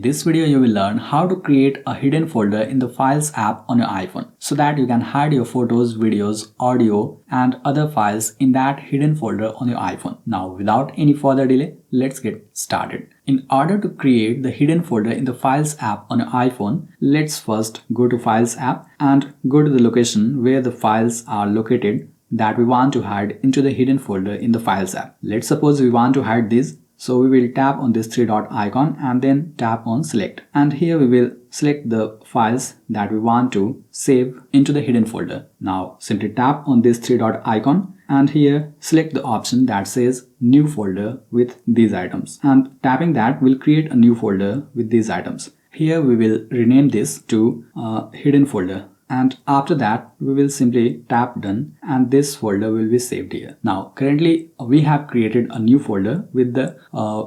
In this video, you will learn how to create a hidden folder in the Files app on your iPhone so that you can hide your photos, videos, audio, and other files in that hidden folder on your iPhone. Now, without any further delay, let's get started. In order to create the hidden folder in the Files app on your iPhone, let's first go to Files app and go to the location where the files are located that we want to hide into the hidden folder in the Files app. Let's suppose we want to hide this. So we will tap on this three dot icon and then tap on select. And here we will select the files that we want to save into the hidden folder. Now simply tap on this three dot icon and here select the option that says new folder with these items. And tapping that will create a new folder with these items. Here we will rename this to hidden folder. And after that, we will simply tap done and this folder will be saved here. Now, currently we have created a new folder with the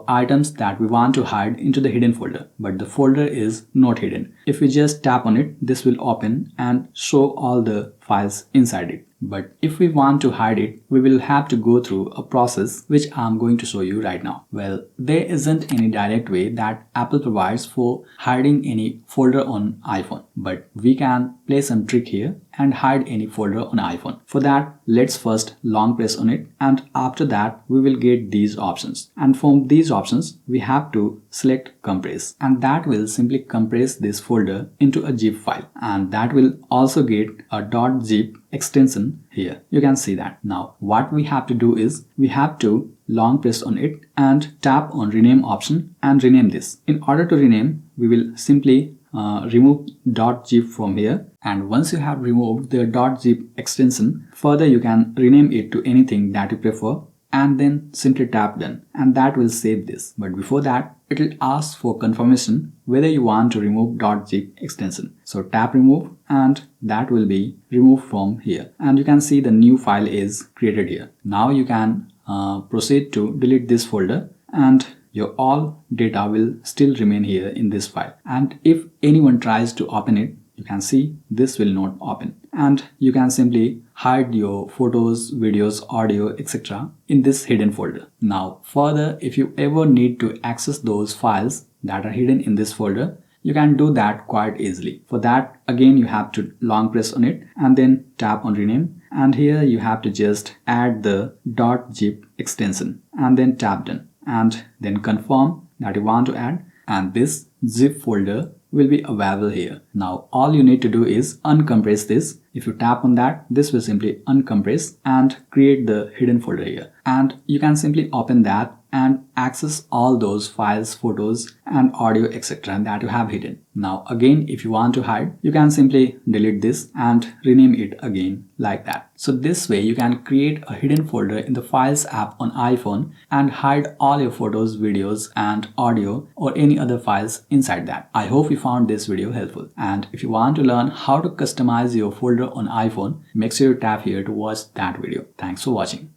items that we want to hide into the hidden folder, but the folder is not hidden. If we just tap on it, this will open and show all the files inside it. But if we want to hide it, we will have to go through a process which I'm going to show you right now. Well, there isn't any direct way that Apple provides for hiding any folder on iPhone, but we can play some trick here and hide any folder on iPhone. For that, let's first long press on it, and after that we will get these options. And from these options, we have to select compress, and that will simply compress this folder into a zip file, and that will also get a .zip extension here. You can see that. Now what we have to do is we have to long press on it and tap on rename option and rename this. In order to rename, we will simply remove .zip from here, and once you have removed the .zip extension, further you can rename it to anything that you prefer and then simply tap done, and that will save this. But before that, it will ask for confirmation whether you want to remove .zip extension. So tap remove and that will be removed from here, and you can see the new file is created here. Now you can proceed to delete this folder and your all data will still remain here in this file. And if anyone tries to open it, you can see this will not open. And you can simply hide your photos, videos, audio, etc. in this hidden folder. Now further, if you ever need to access those files that are hidden in this folder, you can do that quite easily. For that, again, you have to long press on it and then tap on rename. And here you have to just add the .zip extension and then tap done. And then confirm that you want to add, and this zip folder will be available here. Now all you need to do is uncompress this. If you tap on that, this will simply uncompress and create the hidden folder here, and you can simply open that and access all those files, photos and audio, etc. that you have hidden. Now again, if you want to hide, you can simply delete this and rename it again like that. So this way you can create a hidden folder in the Files app on iPhone and hide all your photos, videos and audio or any other files inside that. I hope you found this video helpful, and if you want to learn how to customize your folder on iPhone, make sure you tap here to watch that video. Thanks for watching.